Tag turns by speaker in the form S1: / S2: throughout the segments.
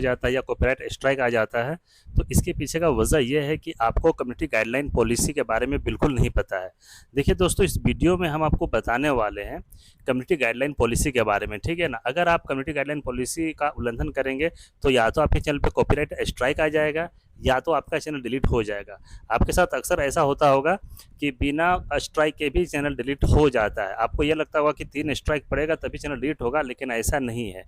S1: जाता है या कॉपीराइट स्ट्राइक आ जाता है, तो इसके पीछे का वजह यह है कि आपको कम्युनिटी गाइडलाइन पॉलिसी के बारे में बिल्कुल नहीं पता है। देखिए दोस्तों, इस वीडियो में हम आपको बताने वाले हैं कम्युनिटी गाइडलाइन पॉलिसी के बारे में, ठीक है ना। अगर आप कम्युनिटी गाइडलाइन पॉलिसी का उल्लंघन करेंगे तो या तो आपके चैनल पे कॉपीराइट स्ट्राइक आ जाएगा या तो आपका चैनल डिलीट हो जाएगा। आपके साथ अक्सर ऐसा होता होगा कि बिना स्ट्राइक के भी चैनल डिलीट हो जाता है। आपको यह लगता होगा कि 3 स्ट्राइक पड़ेगा तभी चैनल डिलीट होगा, लेकिन ऐसा नहीं है।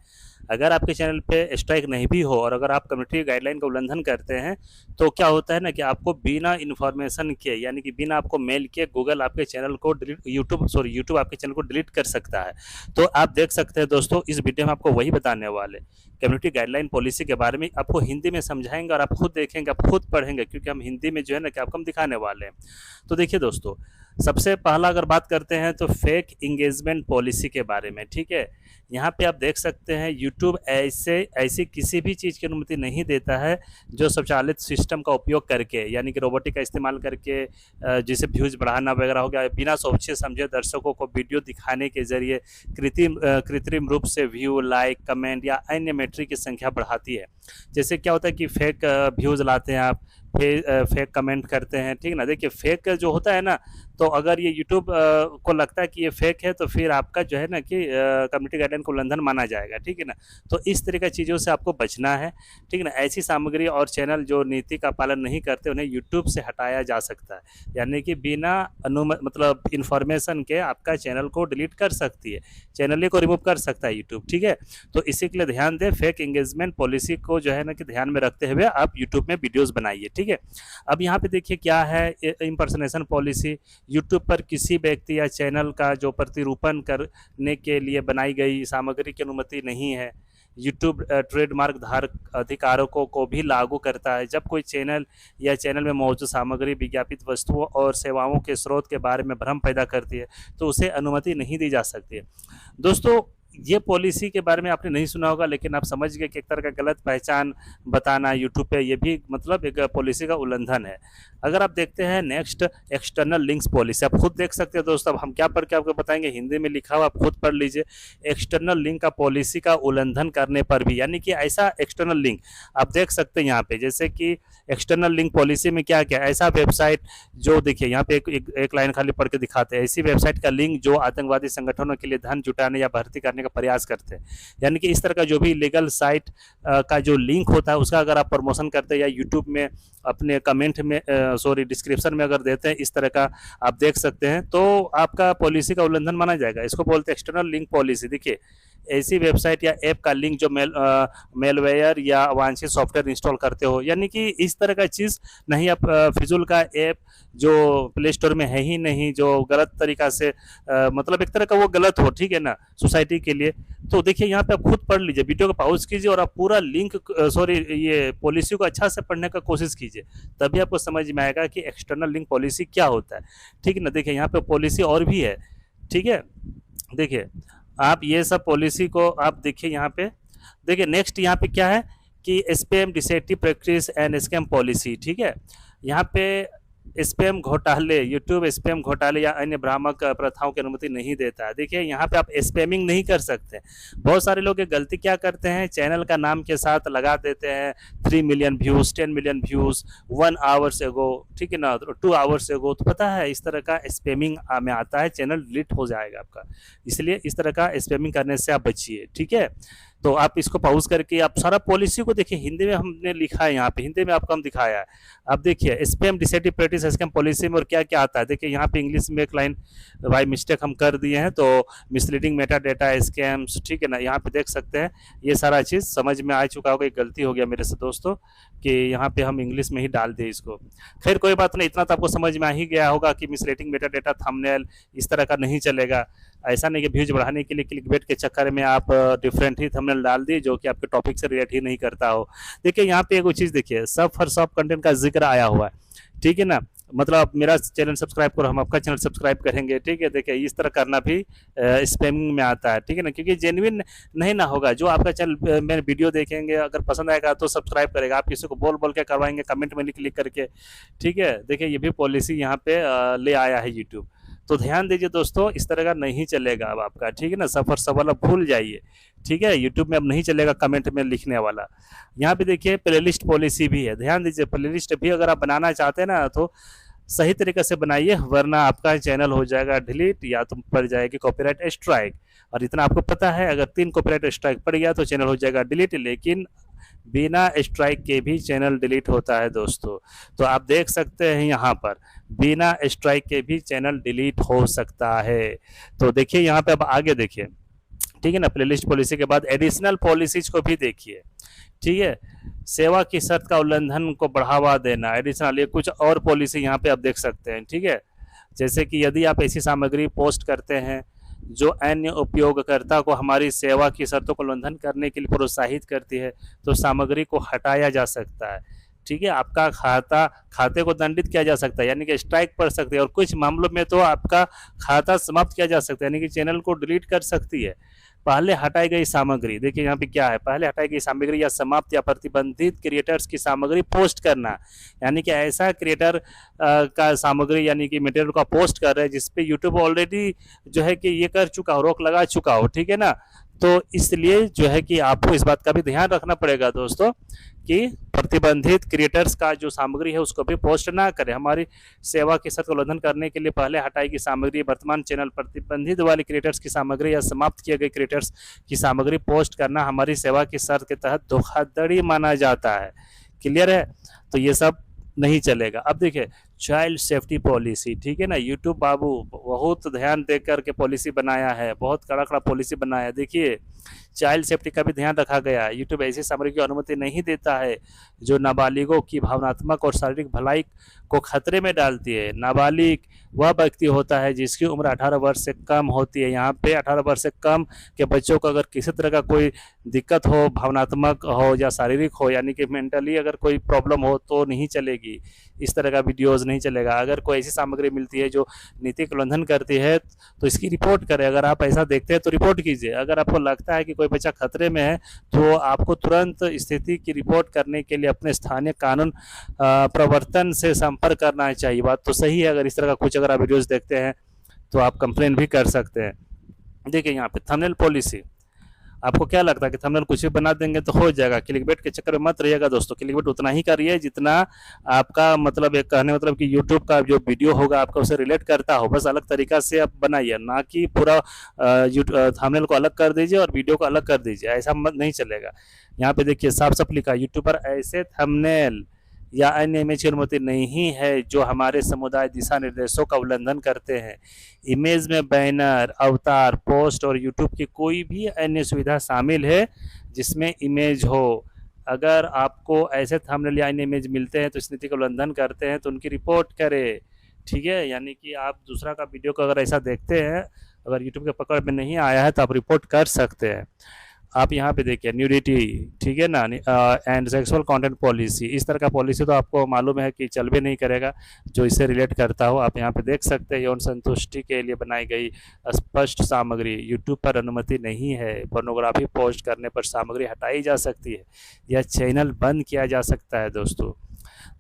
S1: अगर आपके चैनल पे स्ट्राइक नहीं भी हो और अगर आप कम्युनिटी गाइडलाइन का उल्लंघन करते हैं तो क्या होता है ना कि आपको बिना इन्फॉर्मेशन के, यानी कि बिना आपको मेल किए, गूगल आपके चैनल को डिलीट, यूट्यूब आपके चैनल को डिलीट कर सकता है। तो आप देख सकते हैं दोस्तों, इस वीडियो में आपको वही बताने वाले कम्युनिटी गाइडलाइन पॉलिसी के बारे में। आपको हिंदी में समझाएंगे और आप खुद देखेंगे, आप खुद पढ़ेंगे, क्योंकि हम हिंदी में जो है ना कि आपको हम दिखाने वाले हैं। तो देखिए दोस्तों, सबसे पहला अगर बात करते हैं तो फेक इंगेजमेंट पॉलिसी के बारे में, ठीक है। यहाँ पे आप देख सकते हैं यूट्यूब ऐसी किसी भी चीज़ की अनुमति नहीं देता है जो स्वचालित सिस्टम का उपयोग करके, यानी कि रोबोटिक का इस्तेमाल करके, जिसे व्यूज़ बढ़ाना वगैरह हो गया, बिना सोचे समझे दर्शकों को वीडियो दिखाने के जरिए कृत्रिम रूप से व्यू, लाइक, कमेंट या अन्य मेट्रिक की संख्या बढ़ाती है। जैसे क्या होता है कि फेक व्यूज़ लाते हैं आप, फेक कमेंट करते हैं, ठीक ना। देखिए फेक जो होता है ना, तो अगर ये यूट्यूब को लगता है कि ये फेक है तो फिर आपका जो है ना कि कम्युनिटी गाइडलाइन का उल्लंघन माना जाएगा, ठीक है ना। तो इस तरह की चीज़ों से आपको बचना है, ठीक है ना। ऐसी सामग्री और चैनल जो नीति का पालन नहीं करते उन्हें यूट्यूब से हटाया जा सकता है, यानी कि बिना मतलब इन्फॉर्मेशन के आपका चैनल को डिलीट कर सकती है, चैनल को रिमूव कर सकता है यूट्यूब, ठीक है। तो इसी के लिए ध्यान दें, फेक एंगेजमेंट पॉलिसी को जो है ना कि ध्यान में रखते हुए आप यूट्यूब में वीडियोज़ बनाइए, ठीक है। अब यहाँ पे देखिए क्या है इम्पर्सनेशन पॉलिसी। यूट्यूब पर किसी व्यक्ति या चैनल का जो प्रतिरूपण करने के लिए बनाई गई सामग्री की अनुमति नहीं है। यूट्यूब ट्रेडमार्क धारक अधिकारों को भी लागू करता है। जब कोई चैनल या चैनल में मौजूद सामग्री विज्ञापित वस्तुओं और सेवाओं के स्रोत के बारे में भ्रम पैदा करती है तो उसे अनुमति नहीं दी जा सकती है। दोस्तों, ये पॉलिसी के बारे में आपने नहीं सुना होगा, लेकिन आप समझ गए कि एक तरह का गलत पहचान बताना यूट्यूब पे, ये भी मतलब एक पॉलिसी का उल्लंघन है। अगर आप देखते हैं नेक्स्ट, एक्सटर्नल लिंक्स पॉलिसी, आप खुद देख सकते हैं दोस्तों। अब हम क्या पढ़ के आपको बताएंगे, हिंदी में लिखा हुआ, आप खुद पढ़ लीजिए। एक्सटर्नल लिंक का पॉलिसी का उल्लंघन करने पर भी, यानी कि ऐसा एक्सटर्नल लिंक आप देख सकते हैं यहाँ पे, जैसे कि एक्सटर्नल लिंक पॉलिसी में क्या क्या, ऐसा वेबसाइट जो, देखिए यहाँ पे एक लाइन खाली पढ़ के दिखाते हैं, ऐसी वेबसाइट का लिंक जो आतंकवादी संगठनों के लिए धन जुटाने या भर्ती करने का प्रयास करते हैं। यानी कि इस तरह का जो भी लीगल साइट का जो लिंक होता है उसका अगर आप प्रमोशन करते हैं या यूट्यूब में अपने कमेंट में डिस्क्रिप्शन में अगर देते हैं, इस तरह का आप देख सकते हैं, तो आपका पॉलिसी का उल्लंघन माना जाएगा। इसको बोलते हैं एक्सटर्नल लिंक पॉलिसी। देखिए ऐसी वेबसाइट या ऐप का लिंक जो मेलवेयर या अवांछित सॉफ्टवेयर इंस्टॉल करते हो, यानी कि इस तरह का चीज़ नहीं। आप फिजूल का ऐप जो प्ले स्टोर में है ही नहीं, जो गलत तरीका से मतलब एक तरह का वो गलत हो, ठीक है ना, सोसाइटी के लिए। तो देखिए यहाँ पे आप खुद पढ़ लीजिए, वीडियो को पॉज कीजिए और आप पूरा लिंक ये पॉलिसी को अच्छा से पढ़ने का कोशिश कीजिए, तभी आपको समझ में आएगा कि एक्सटर्नल लिंक पॉलिसी क्या होता है, ठीक है ना। देखिए यहाँ पे पॉलिसी और भी है, ठीक है। देखिए आप ये सब पॉलिसी को आप देखिए यहाँ पे। देखिए नेक्स्ट यहाँ पे क्या है कि spam deceptive practice and scam policy, ठीक है। यहाँ पे स्पैम घोटाले, यूट्यूब स्पैम घोटाले या अन्य भ्रामक प्रथाओं की अनुमति नहीं देता है। देखिए यहाँ पे आप स्पैमिंग नहीं कर सकते। बहुत सारे लोग ये गलती क्या करते हैं, चैनल का नाम के साथ लगा देते हैं 3 million views, 10 million views, 1 hours एगो, ठीक है ना, 2 आवर्स एगो। तो पता है इस तरह का स्पैमिंग में आता है, चैनल डिलीट हो जाएगा आपका। इसलिए इस तरह का स्पैमिंग करने से आप बचिए, ठीक है। तो आप इसको पॉज करके आप सारा पॉलिसी को देखिए, हिंदी में हमने लिखा है, यहाँ पे हिंदी में आपको हम दिखाया है। अब देखिए spam deceptive practice scam policy में और क्या क्या आता है। देखिए यहाँ पे इंग्लिश में एक लाइन बाय मिस्टेक हम कर दिए हैं, तो मिसलीडिंग मेटा डेटा स्कैम्स, ठीक है ना। यहाँ पे देख सकते हैं ये सारा चीज़ समझ में आ चुका होगा। एक गलती हो गया मेरे से दोस्तों कि यहाँ पे हम इंग्लिश में ही डाल दिए इसको। खैर कोई बात नहीं, इतना तो आपको समझ में आ ही गया होगा कि मिसलीडिंग मेटा डेटा थंबनेल इस तरह का नहीं चलेगा। ऐसा नहीं कि व्यूज बढ़ाने के लिए क्लिकबेट के चक्कर में आप डिफरेंट ही थंबनेल डाल दिए जो कि आपके टॉपिक से रिलेट ही नहीं करता हो। देखिए यहाँ पे एक चीज़ देखिए, सब फॉर सब कंटेंट का जिक्र आया हुआ है, ठीक है ना। मतलब आप मेरा चैनल सब्सक्राइब करो, हम आपका चैनल सब्सक्राइब करेंगे, ठीक है। देखिए इस तरह करना भी स्पैमिंग में आता है, ठीक है ना, क्योंकि जेन्युइन नहीं ना होगा। जो आपका चैनल में वीडियो देखेंगे अगर पसंद आएगा तो सब्सक्राइब करेगा, आप किसी को बोल बोल के करवाएंगे, कमेंट में क्लिक करके, ठीक है। देखिए ये भी पॉलिसी यहाँ पे ले आया है यूट्यूब। तो ध्यान दीजिए दोस्तों, इस तरह का नहीं चलेगा अब आपका, ठीक है ना। सफर सवाल अब भूल जाइए, ठीक है, यूट्यूब में अब नहीं चलेगा कमेंट में लिखने वाला। यहाँ पे देखिए प्लेलिस्ट पॉलिसी भी है, ध्यान दीजिए प्लेलिस्ट भी अगर आप बनाना चाहते हैं ना तो सही तरीके से बनाइए, वरना आपका चैनल हो जाएगा डिलीट या तो पड़ जाएगी कॉपीराइट स्ट्राइक। और इतना आपको पता है, अगर 3 कॉपीराइट स्ट्राइक पड़ गया तो चैनल हो जाएगा डिलीट, लेकिन बिना स्ट्राइक के भी चैनल डिलीट होता है दोस्तों। तो आप देख सकते हैं यहाँ पर बिना स्ट्राइक के भी चैनल डिलीट हो सकता है। तो देखिए यहाँ पे अब आगे देखिए, ठीक है ना, प्लेलिस्ट पॉलिसी के बाद एडिशनल पॉलिसीज को भी देखिए, ठीक है। सेवा की शर्त का उल्लंघन को बढ़ावा देना, एडिशनल ये कुछ और पॉलिसी यहाँ पे आप देख सकते हैं, ठीक है। जैसे कि यदि आप ऐसी सामग्री पोस्ट करते हैं जो अन्य उपयोगकर्ता को हमारी सेवा की शर्तों को उल्लंघन करने के लिए प्रोत्साहित करती है, तो सामग्री को हटाया जा सकता है, ठीक है। आपका खाते को दंडित किया जा सकता है, यानी कि स्ट्राइक पड़ सकती है, और कुछ मामलों में तो आपका खाता समाप्त किया जा सकता है, यानी कि चैनल को डिलीट कर सकती है। पहले हटाई गई सामग्री, देखिए यहाँ पे क्या है, पहले हटाई गई सामग्री या समाप्त या प्रतिबंधित क्रिएटर्स की सामग्री पोस्ट करना, यानी कि ऐसा क्रिएटर का सामग्री यानी कि मटेरियल का पोस्ट कर रहे हैं जिसपे यूट्यूब ऑलरेडी जो है कि ये कर चुका हो, रोक लगा चुका हो, ठीक है ना। तो इसलिए जो है कि आपको इस बात का भी ध्यान रखना पड़ेगा दोस्तों कि प्रतिबंधित क्रिएटर्स का जो सामग्री है उसको भी पोस्ट ना करें। हमारी सेवा के शर्त का उल्लंघन करने के लिए पहले हटाई गई सामग्री, वर्तमान चैनल प्रतिबंधित वाली क्रिएटर्स की सामग्री या समाप्त किए गए क्रिएटर्स की सामग्री पोस्ट करना हमारी सेवा की शर्त के तहत धोखाधड़ी माना जाता है। क्लियर है, तो ये सब नहीं चलेगा। अब देखिए चाइल्ड सेफ्टी पॉलिसी, ठीक है ना, यूट्यूब बाबू बहुत ध्यान दे करके पॉलिसी बनाया है, बहुत कड़ा कड़ा पॉलिसी बनाया है। देखिए चाइल्ड सेफ्टी का भी ध्यान रखा गया है। यूट्यूब ऐसी सामग्री की अनुमति नहीं देता है जो नाबालिगों की भावनात्मक और शारीरिक भलाई को खतरे में डालती है। नाबालिग वह व्यक्ति होता है जिसकी उम्र 18 वर्ष से कम होती है। यहाँ पे 18 वर्ष से कम के बच्चों को अगर किसी तरह का कोई दिक्कत हो, भावनात्मक हो या शारीरिक हो, यानी कि मेंटली अगर कोई प्रॉब्लम हो तो नहीं चलेगी, इस तरह का वीडियोज़ नहीं चलेगा। अगर कोई ऐसी सामग्री मिलती है जो नीति का उल्लंघन करती है तो इसकी रिपोर्ट करें। अगर आप ऐसा देखते हैं तो रिपोर्ट कीजिए। अगर आपको लगता है कि कोई बच्चा खतरे में है तो आपको तुरंत स्थिति की रिपोर्ट करने के लिए अपने स्थानीय कानून प्रवर्तन से संपर्क करना चाहिए। बात तो सही है, अगर इस तरह का कुछ अगर आप वीडियोज़ देखते हैं तो आप कंप्लेन भी कर सकते हैं। देखिए यहाँ पे थंबनेल पॉलिसी, आपको क्या लगता है कि थंबनेल कुछ भी बना देंगे तो हो जाएगा? क्लिकबेट के चक्कर में मत रहिएगा दोस्तों। क्लिकबेट उतना ही करिए जितना आपका मतलब एक कहने मतलब कि यूट्यूब का जो वीडियो होगा आपका उसे रिलेट करता हो, बस अलग तरीका से आप बनाइए, ना कि पूरा थंबनेल को अलग कर दीजिए और वीडियो को अलग कर दीजिए, ऐसा मत नहीं चलेगा। यहाँ पे देखिए साफ साफ लिखा, यूट्यूब पर ऐसे थंबनेल या अन्य इमेज की अनुमति नहीं है जो हमारे समुदाय दिशा निर्देशों का उल्लंघन करते हैं। इमेज में बैनर, अवतार, पोस्ट और यूट्यूब की कोई भी अन्य सुविधा शामिल है जिसमें इमेज हो। अगर आपको ऐसे थंबनेल या अन्य इमेज मिलते हैं तो इस नीति का उल्लंघन करते हैं तो उनकी रिपोर्ट करें, ठीक है। यानी कि आप दूसरा का वीडियो को अगर ऐसा देखते हैं, अगर यूट्यूब के पकड़ में नहीं आया है तो आप रिपोर्ट कर सकते हैं। आप यहाँ पे देखिए न्यूडिटी, ठीक है ना, एंड सेक्सुअल कंटेंट पॉलिसी, इस तरह का पॉलिसी तो आपको मालूम है कि चल भी नहीं करेगा जो इससे रिलेट करता हो। आप यहाँ पे देख सकते हैं यौन संतुष्टि के लिए बनाई गई स्पष्ट सामग्री यूट्यूब पर अनुमति नहीं है। पोर्नोग्राफी पोस्ट करने पर सामग्री हटाई जा सकती है या चैनल बंद किया जा सकता है दोस्तों।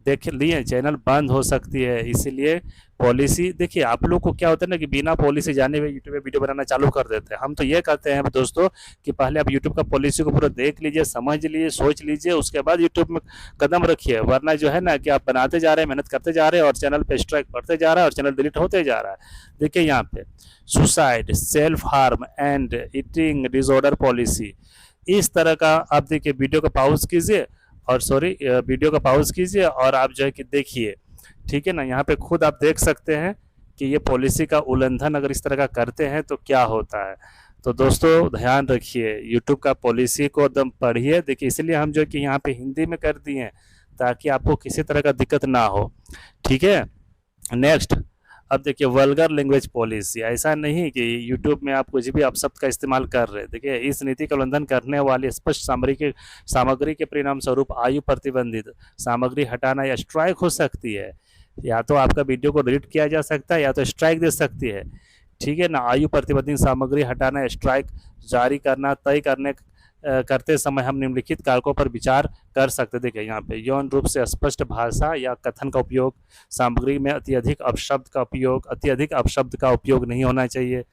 S1: देख लिए चैनल बंद हो सकती है, इसीलिए पॉलिसी देखिए। आप लोग को क्या होता है ना कि बिना पॉलिसी जाने हुए यूट्यूब पे वीडियो बनाना चालू कर देते हैं। हम तो ये कहते हैं दोस्तों कि पहले आप यूट्यूब का पॉलिसी को पूरा देख लीजिए, समझ लीजिए, सोच लीजिए, उसके बाद यूट्यूब में कदम रखिए। वरना जो है ना कि आप बनाते जा रहे हैं, मेहनत करते जा रहे हैं और चैनल पे स्ट्राइक पड़ते जा रहा है और चैनल डिलीट होते जा रहा है। देखिए यहाँ पे suicide, self harm and eating disorder policy, इस तरह का आप देखिए वीडियो को पॉज कीजिए और वीडियो का पॉज कीजिए और आप जो है कि देखिए, ठीक है ना। यहाँ पे खुद आप देख सकते हैं कि ये पॉलिसी का उल्लंघन अगर इस तरह का करते हैं तो क्या होता है। तो दोस्तों ध्यान रखिए, यूट्यूब का पॉलिसी को एकदम पढ़िए। देखिए इसलिए हम जो है कि यहाँ पे हिंदी में कर दिए हैं ताकि आपको किसी तरह का दिक्कत ना हो, ठीक है। नेक्स्ट, अब देखिए वल्गर लैंग्वेज पॉलिसी, ऐसा नहीं कि यूट्यूब में आप कुछ भी अपशब्द का इस्तेमाल कर रहे हैं। देखिए इस नीति का उल्लंघन करने वाली स्पष्ट सामग्री के परिणाम स्वरूप आयु प्रतिबंधित सामग्री हटाना या स्ट्राइक हो सकती है। या तो आपका वीडियो को डिलीट किया जा सकता है या तो स्ट्राइक दे सकती है, ठीक है ना। आयु प्रतिबंधित सामग्री हटाना या स्ट्राइक जारी करना तय करने करते समय हम निम्नलिखित कारकों पर विचार कर सकते। देखिए यहाँ पे यौन रूप से अस्पष्ट भाषा या कथन का उपयोग, सामग्री में अत्यधिक अपशब्द का उपयोग नहीं होना चाहिए,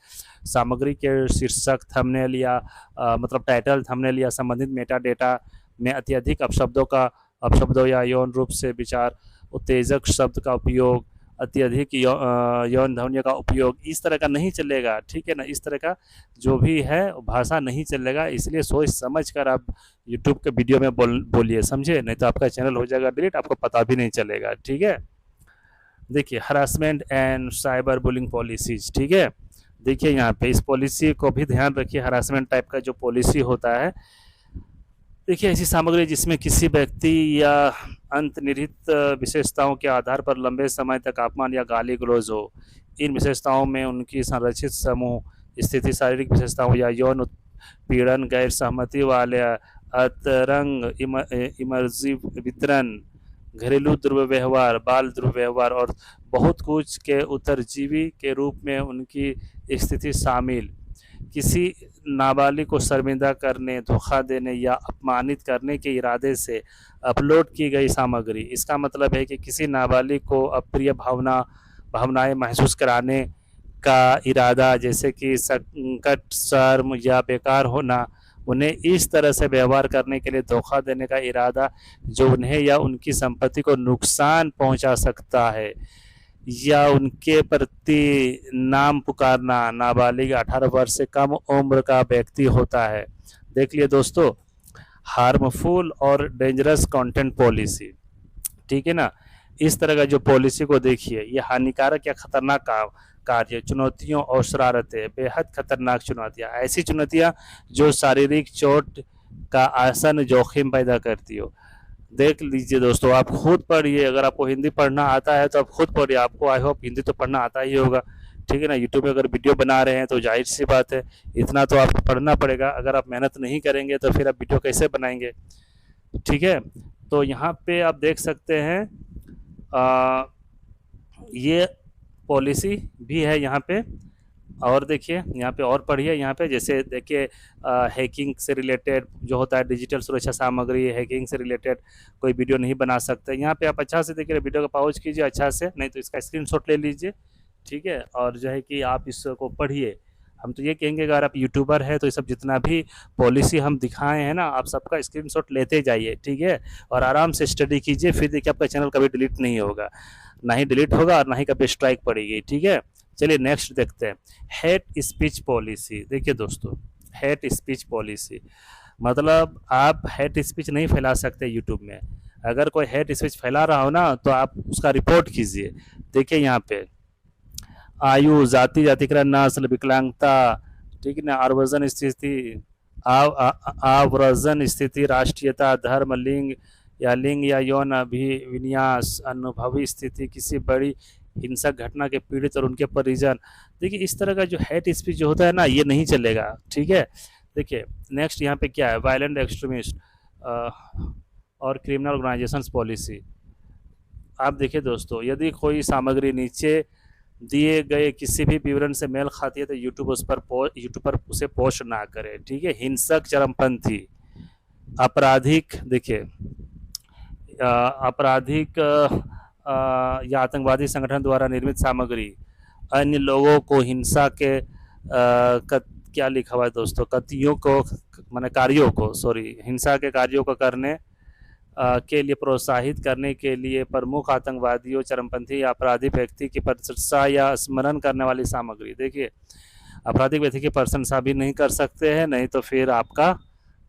S1: सामग्री के शीर्षक, थंबनेल या मतलब टाइटल, थंबनेल या संबंधित मेटा डेटा में अत्यधिक अपशब्दों या यौन रूप से विचार उत्तेजक शब्द का उपयोग, अत्यधिक यौन ध्वनियों का उपयोग इस तरह का नहीं चलेगा, ठीक है ना। इस तरह का जो भी है भाषा नहीं चलेगा, इसलिए सोच समझ कर आप यूट्यूब के वीडियो में बोलिए, समझे, नहीं तो आपका चैनल हो जाएगा डिलीट, आपको पता भी नहीं चलेगा, ठीक है। देखिए harassment and cyber bullying policies, ठीक है। देखिए यहाँ पे इस पॉलिसी को भी ध्यान रखिए, हरासमेंट टाइप का जो पॉलिसी होता है। देखिए ऐसी सामग्री जिसमें किसी व्यक्ति या अंतर्निहित विशेषताओं के आधार पर लंबे समय तक अपमान या गाली गलौज हो, इन विशेषताओं में उनकी संरक्षित समूह स्थिति, शारीरिक विशेषताओं या यौन उत्पीड़न, गैर सहमति वाले अतरंग इमर्सिव वितरण, घरेलू दुर्व्यवहार, बाल दुर्व्यवहार और बहुत कुछ के उत्तरजीवी के रूप में उनकी स्थिति शामिल, किसी नाबालिग को शर्मिंदा करने, धोखा देने या अपमानित करने के इरादे से अपलोड की गई सामग्री। इसका मतलब है कि किसी नाबालिग को अप्रिय भावनाएं महसूस कराने का इरादा, जैसे कि संकट, शर्म या बेकार होना, उन्हें इस तरह से व्यवहार करने के लिए धोखा देने का इरादा जो उन्हें या उनकी संपत्ति को नुकसान पहुंचा सकता है, या उनके प्रति नाम पुकारना। नाबालिग 18 वर्ष से कम उम्र का व्यक्ति होता है। देख लिए दोस्तों, हार्मफुल और डेंजरस कंटेंट पॉलिसी, ठीक है ना। इस तरह का जो पॉलिसी को देखिए, ये हानिकारक या खतरनाक कार्य, चुनौतियों और शरारतें, बेहद खतरनाक चुनौतियां, ऐसी चुनौतियां जो शारीरिक चोट का आसन जोखिम पैदा करती हो। देख लीजिए दोस्तों, आप खुद पढ़िए, अगर आपको हिंदी पढ़ना आता है तो आप खुद पढ़िए, आपको आई होप हिंदी तो पढ़ना आता ही होगा, ठीक है ना। यूट्यूब में अगर वीडियो बना रहे हैं तो जाहिर सी बात है इतना तो आपको पढ़ना पड़ेगा, अगर आप मेहनत नहीं करेंगे तो फिर आप वीडियो कैसे बनाएंगे, ठीक है। तो यहाँ पे आप देख सकते हैं ये पॉलिसी भी है यहाँ पे, और देखिए यहाँ पे और पढ़िए, यहाँ पे जैसे देखिए हैकिंग से रिलेटेड जो होता है, डिजिटल सुरक्षा सामग्री, हैकिंग से रिलेटेड कोई वीडियो नहीं बना सकते। यहाँ पे आप अच्छा से देखिए, वीडियो का पॉज कीजिए अच्छा से, नहीं तो इसका स्क्रीनशॉट ले लीजिए, ठीक है, और जो है कि आप इसको पढ़िए। हम तो ये कहेंगे अगर आप यूट्यूबर है तो ये सब जितना भी पॉलिसी हम दिखाए हैं ना, आप सबका स्क्रीनशॉट लेते जाइए, ठीक है, और आराम से स्टडी कीजिए, फिर देखिए आपका चैनल कभी डिलीट नहीं होगा, ना ही डिलीट होगा और ना ही कभी स्ट्राइक पड़ेगी, ठीक है। चलिए नेक्स्ट देखते हैं, हेट स्पीच पॉलिसी। देखिए दोस्तों, हेट स्पीच पॉलिसी मतलब आप हेट स्पीच नहीं फैला सकते यूट्यूब में। अगर कोई हेट स्पीच फैला रहा हो ना तो आप उसका रिपोर्ट कीजिए। देखिए यहाँ पे आयु, जाति, जातिकरण, नस्ल, विकलांगता, ठीक है ना, आवर्जन स्थिति, आवर्जन स्थिति, राष्ट्रीयता, धर्म, लिंग या यौन अभिविन्यास, अनुभवी स्थिति, किसी बड़ी हिंसक घटना के पीड़ित और उनके परिजन। देखिए इस तरह का जो हेट स्पीच जो होता है ना, ये नहीं चलेगा, ठीक है। देखिए नेक्स्ट यहाँ पे क्या है, वायलेंट एक्सट्रीमिस्ट और क्रिमिनल ऑर्गेनाइजेशंस पॉलिसी। आप देखिए दोस्तों, यदि कोई सामग्री नीचे दिए गए किसी भी विवरण से मेल खाती है तो यूट्यूब पर उसे पोस्ट ना करे, ठीक है। हिंसक, चरमपंथी, आपराधिक, देखिए आपराधिक या आतंकवादी संगठन द्वारा निर्मित सामग्री, अन्य लोगों को हिंसा के क्या लिखा हुआ है दोस्तों, कतियों को माने कार्यों को, सॉरी, हिंसा के कार्यों को करने के लिए प्रोत्साहित करने के लिए प्रमुख आतंकवादियों, चरमपंथी या आपराधिक व्यक्ति की प्रशंसा या स्मरण करने वाली सामग्री। देखिए आपराधिक व्यक्ति की प्रशंसा भी नहीं कर सकते हैं, नहीं तो फिर आपका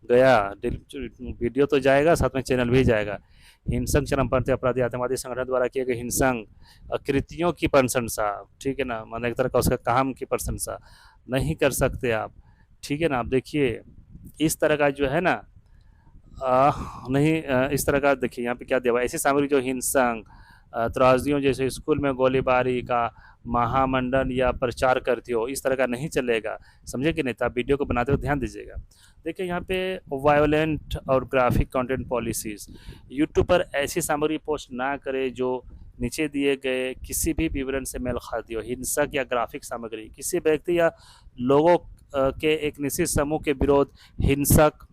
S1: गया, वीडियो तो जाएगा साथ में चैनल भी जाएगा। हिंसक, चरमपंथी, अपराधी, आतंकवादी संगठन द्वारा किए गए हिंसक कृतियों की प्रशंसा, ठीक है ना, मतलब एक तरह का उसका काम की प्रशंसा नहीं कर सकते आप, ठीक है ना। आप देखिए इस तरह का जो है ना इस तरह का देखिए यहाँ पे क्या दिया हुआ है, ऐसी सामग्री जो हिंसक त्रासदियों जैसे स्कूल में गोलीबारी का महामंडन या प्रचार करती हो, इस तरह का नहीं चलेगा, समझे कि नहीं। तो आप वीडियो को बनाते हुए ध्यान दीजिएगा। देखिए यहाँ पे वायोलेंट और ग्राफिक कंटेंट पॉलिसीज, यूट्यूब पर ऐसी सामग्री पोस्ट ना करे जो नीचे दिए गए किसी भी विवरण से मेल खाती हो। हिंसक या ग्राफिक सामग्री किसी व्यक्ति या लोगों के एक निश्चित समूह के विरोध, हिंसक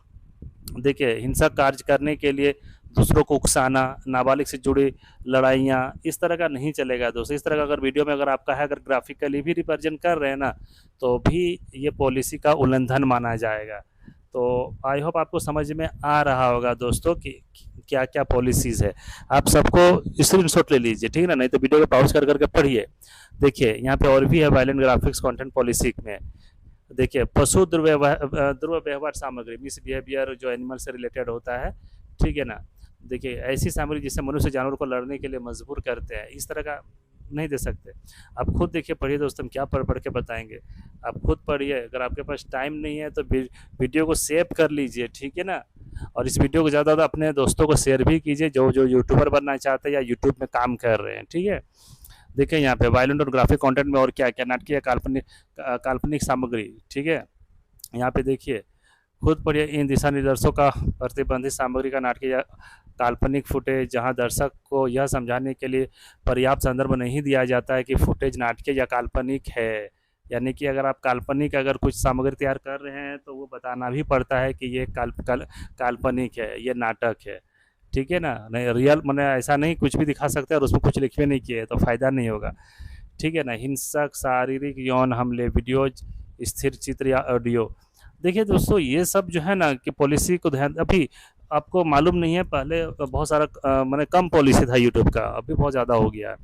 S1: देखिए हिंसक कार्य करने के लिए दूसरों को उकसाना, नाबालिग से जुड़ी लड़ाइयाँ, इस तरह का नहीं चलेगा दोस्तों। इस तरह का अगर वीडियो में अगर आपका है, अगर ग्राफिकली भी रिप्रेजेंट कर रहे हैं ना, तो भी ये पॉलिसी का उल्लंघन माना जाएगा। तो आई होप आपको समझ में आ रहा होगा दोस्तों कि क्या क्या पॉलिसीज़ है। आप सबको स्क्रीनशॉट ले लीजिए, ठीक है ना, नहीं तो वीडियो को पॉज कर करके पढ़िए। देखिए यहाँ पे और भी है वायलेंट ग्राफिक्स कंटेंट पॉलिसी में। देखिए पशु दुर्व्यवहार सामग्री, मिस बिहेवियर जो एनिमल से रिलेटेड होता है, ठीक है ना। देखिए ऐसी सामग्री जिससे मनुष्य जानवर को लड़ने के लिए मजबूर करते हैं, इस तरह का नहीं दे सकते। आप खुद देखिए, पढ़िए दोस्तों, हम क्या पढ़ पढ़ के बताएंगे। आप खुद पढ़िए, अगर आपके पास टाइम नहीं है तो वीडियो को सेव कर लीजिए, ठीक है ना। और इस वीडियो को ज़्यादा ज़्यादा अपने दोस्तों को शेयर भी कीजिए जो जो यूट्यूबर बनना चाहते हैं या यूट्यूब में काम कर रहे हैं, ठीक है। देखिए यहाँ पे वायलेंट और ग्राफिक कंटेंट में और क्या क्या नाटकीय काल्पनिक काल्पनिक सामग्री, ठीक है। यहाँ पे देखिए, खुद पढ़िए, इन दिशा निर्देशों का प्रतिबंधित सामग्री का नाटकीय या काल्पनिक फुटेज जहां दर्शक को यह समझाने के लिए पर्याप्त संदर्भ नहीं दिया जाता है कि फुटेज नाटकीय या काल्पनिक है। यानी कि अगर आप काल्पनिक अगर कुछ सामग्री तैयार कर रहे हैं तो वो बताना भी पड़ता है कि ये काल्पनिक है, ये नाटक है, ठीक है ना। नहीं रियल मैंने ऐसा नहीं कुछ भी दिखा सकते और उसमें कुछ लिखे नहीं किए तो फ़ायदा नहीं होगा, ठीक है ना। हिंसक शारीरिक यौन हमले वीडियोज, स्थिर चित्र या ऑडियो। देखिए दोस्तों, ये सब जो है ना कि पॉलिसी को ध्यान, अभी आपको मालूम नहीं है, पहले बहुत सारा मैंने कम पॉलिसी था यूट्यूब का, अभी बहुत ज़्यादा हो गया है।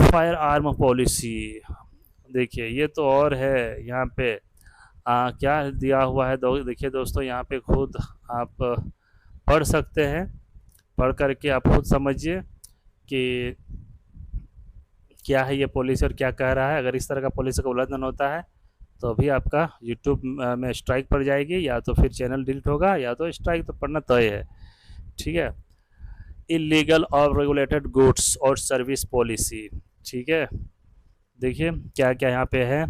S1: फायर आर्म पॉलिसी, देखिए ये तो और है। यहाँ पे क्या दिया हुआ है देखिए दोस्तों, यहाँ पे खुद आप पढ़ सकते हैं, पढ़ करके आप खुद समझिए कि क्या है ये पॉलिसी और क्या कह रहा है। अगर इस तरह का पॉलिसी का उल्लंघन होता है तो अभी आपका यूट्यूब में स्ट्राइक पड़ जाएगी, या तो फिर चैनल डिलीट होगा, या तो स्ट्राइक तो पड़ना तय है, ठीक है। इलीगल और रेगुलेटेड गुड्स और सर्विस पॉलिसी, ठीक है। देखिए क्या क्या यहाँ पे है।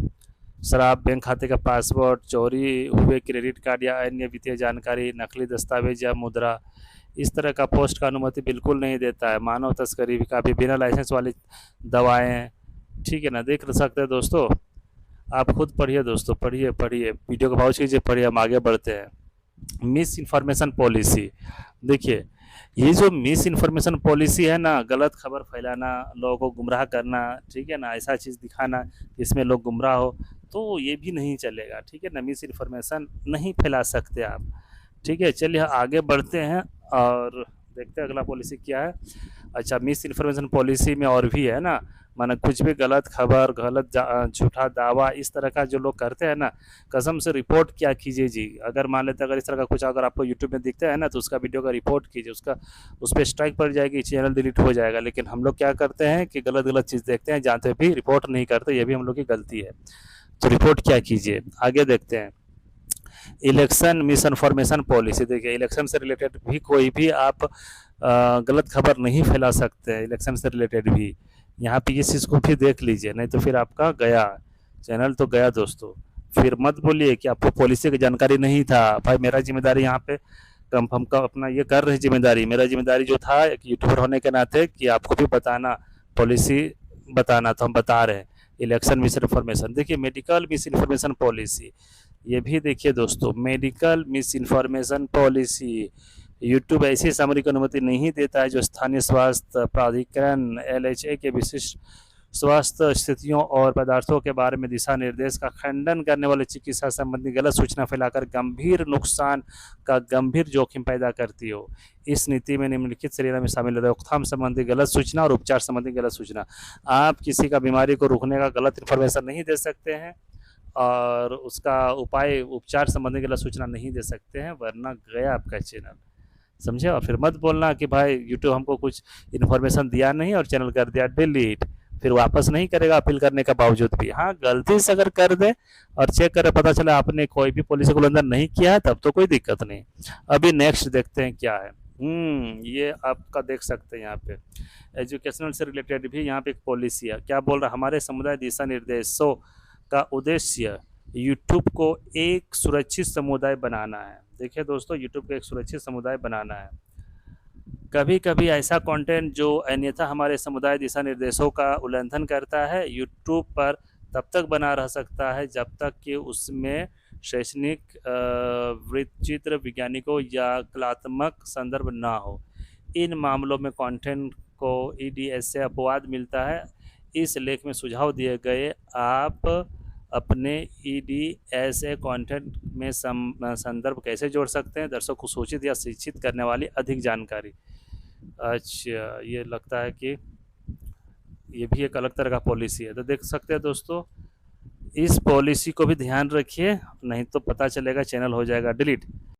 S1: शराब, बैंक खाते का पासवर्ड, चोरी हुए क्रेडिट कार्ड या अन्य वित्तीय जानकारी, नकली दस्तावेज या मुद्रा, इस तरह का पोस्ट का अनुमति बिल्कुल नहीं देता है। मानव तस्करी का भी, बिना लाइसेंस वाली दवाएं, ठीक है ना। देख सकते हैं दोस्तों, आप खुद पढ़िए दोस्तों, पढ़िए पढ़िए, वीडियो को पॉज कीजिए, पढ़िए, हम आगे बढ़ते हैं। मिस इन्फॉर्मेशन पॉलिसी, देखिए ये जो मिस इन्फॉर्मेशन पॉलिसी है ना, गलत खबर फैलाना, लोगों को गुमराह करना, ठीक है ना, ऐसा चीज़ दिखाना जिसमें लोग गुमराह हो, तो ये भी नहीं चलेगा, ठीक है ना। मिस इन्फॉर्मेशन नहीं फैला सकते आप, ठीक है। चलिए आगे बढ़ते हैं और देखते हैं अगला पॉलिसी क्या है। अच्छा, मिस इन्फॉर्मेशन पॉलिसी में और भी है ना, माना कुछ भी गलत खबर, गलत झूठा दावा, इस तरह का जो लोग करते हैं ना, कसम से रिपोर्ट क्या कीजिए जी। अगर मान लेते अगर इस तरह का कुछ अगर आपको यूट्यूब में दिखता है ना, तो उसका वीडियो का रिपोर्ट कीजिए, उसका उस पर स्ट्राइक पड़ जाएगी, चैनल डिलीट हो जाएगा। लेकिन हम लोग क्या करते हैं कि गलत गलत चीज़ देखते हैं, जानते भी रिपोर्ट नहीं करते, ये भी हम लोग की गलती है। तो रिपोर्ट क्या कीजिए, आगे देखते हैं। इलेक्शन मिस इन्फॉर्मेशन पॉलिसी, देखिए इलेक्शन से रिलेटेड भी कोई भी आप गलत खबर नहीं फैला सकते हैं, इलेक्शन से रिलेटेड भी। यहाँ पे इस चीज़ को भी देख लीजिए, नहीं तो फिर आपका गया, चैनल तो गया दोस्तों। फिर मत बोलिए कि आपको पॉलिसी की जानकारी नहीं था। भाई मेरा जिम्मेदारी यहाँ पे हम का अपना ये कर रहे जिम्मेदारी, मेरा जिम्मेदारी जो था एक यूट्यूबर होने के नाते कि आपको भी बताना, पॉलिसी बताना, तो हम बता रहे हैं। इलेक्शन मिस इन्फॉर्मेशन, देखिए मेडिकल मिस इन्फॉर्मेशन पॉलिसी, ये भी देखिए दोस्तों, medical miss information policy. YouTube ऐसी सामग्री की अनुमति नहीं देता है जो स्थानीय स्वास्थ्य प्राधिकरण LHA के विशिष्ट स्वास्थ्य स्थितियों और पदार्थों के बारे में दिशा निर्देश का खंडन करने वाले चिकित्सा संबंधी गलत सूचना फैलाकर गंभीर नुकसान का गंभीर जोखिम पैदा करती हो। इस नीति में निम्नलिखित श्रेणी में शामिल है: रोकथाम संबंधी गलत सूचना और उपचार संबंधी गलत सूचना। आप किसी का बीमारी को रोकने का गलत इन्फॉर्मेशन नहीं दे सकते हैं और उसका उपाय उपचार संबंधी गलत सूचना नहीं दे सकते हैं, वरना गया आपका चैनल, समझे। और फिर मत बोलना कि भाई यूट्यूब हमको कुछ इन्फॉर्मेशन दिया नहीं और चैनल कर दिया डिलीट, फिर वापस नहीं करेगा अपील करने के बावजूद भी। हाँ, गलती से अगर कर दे और चेक करे, पता चला आपने कोई भी पॉलिसी को उल्लंघन नहीं किया है, तब तो कोई दिक्कत नहीं। अभी नेक्स्ट देखते हैं क्या है। ये आपका देख सकते हैं यहाँ पे एजुकेशनल से रिलेटेड भी यहाँ पे एक पॉलिसी है। क्या बोल रहा है, हमारे समुदाय दिशा निर्देशों का उद्देश्य यूट्यूब को एक सुरक्षित समुदाय बनाना है। देखिए दोस्तों, यूट्यूब को एक सुरक्षित समुदाय बनाना है। कभी कभी ऐसा कंटेंट जो अन्यथा हमारे समुदाय दिशा निर्देशों का उल्लंघन करता है, यूट्यूब पर तब तक बना रह सकता है जब तक कि उसमें शैक्षणिक वृत्तचित्र वैज्ञानिकों या कलात्मक संदर्भ ना हो। इन मामलों में कंटेंट को ईडीएस से अपवाद मिलता है। इस लेख में सुझाव दिए गए आप अपने ईडीएसए कंटेंट में संदर्भ कैसे जोड़ सकते हैं। दर्शक को सूचित या शिक्षित करने वाली अधिक जानकारी। अच्छा, ये लगता है कि ये भी एक अलग तरह का पॉलिसी है। तो देख सकते हैं दोस्तों, इस पॉलिसी को भी ध्यान रखिए, नहीं तो पता चलेगा चैनल हो जाएगा डिलीट।